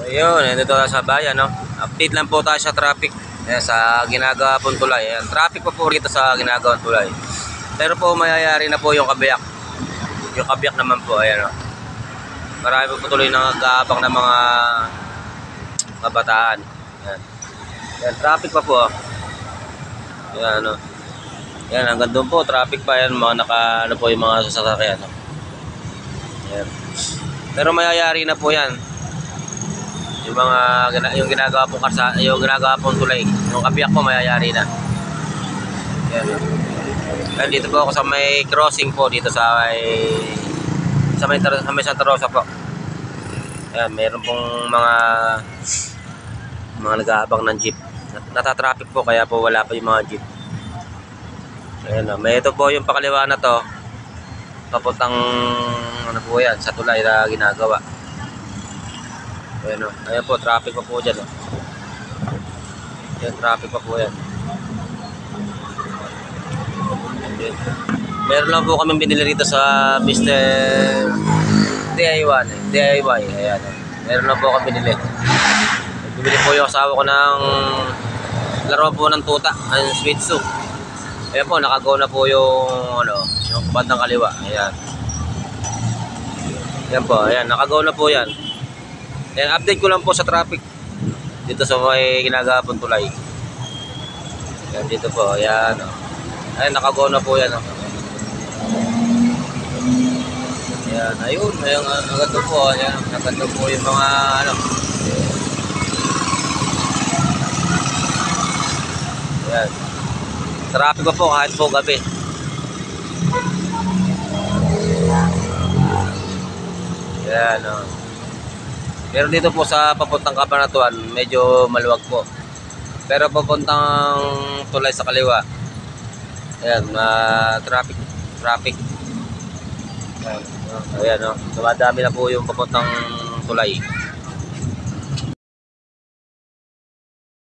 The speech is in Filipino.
Ayun, nandito tayo sa bayan, no? Update lang po tayo sa traffic. Ayan, sa ginagawa pong tulay. Ayan, traffic pa po rito sa ginagawang tulay. Pero po mayayari na po yung kabiyak. Yung kabiyak naman po, ayan, no? Marami po tuloy na nag-aabang ng mga kabataan. Ayan. Ayan, traffic pa po. Ayan, no? Ayan, hanggang doon po, traffic pa yan. Mga ano po yung mga sasakyan, no? Ayan. Pero mayayari na po yan. Yung mga yung ginagawa pong yung ginagawa pong tulay, yung kabiyak po mayayari na. Yan. Ayan, dito po ako sa may crossing po dito sa may Santa Rosa po. Ayan, meron pong mga nag-aabang ng jeep. Nata-traffic po kaya po wala pa yung mga jeep. Ayan, may ito po yung pakaliwa na to. Papuntang ano po yan, sa tulay na ginagawa. Ayan, ayan po, traffic pa po dyan. Ayan, traffic pa po yan. Ayan. Meron lang po kami binili rito sa Mr. DIY. Ayan, meron lang po kami binili. Bibili po yung asawa ko ng laro po ng tuta, ang sweet soup. Ayan po, nakagaw na po yung bandang kaliwa. Ayan. Ayan po, ayan, nakagaw na po yan. Ayan, update ko lang po sa traffic dito sa may ginagawa pong tulay. Ayan, dito po, ayan. Ayan, nakagaw na po yan. Ayan, ayun, ayan, naganda po. Ayan, naganda po yung mga ayan. Traffic pa po kahit po gabi. Ayan, pero dito po sa papuntang Cabanatuan, medyo maluwag po. Pero papuntang tulay sa kaliwa, ayan, traffic. Ayan, dumadami na po yung papuntang tulay.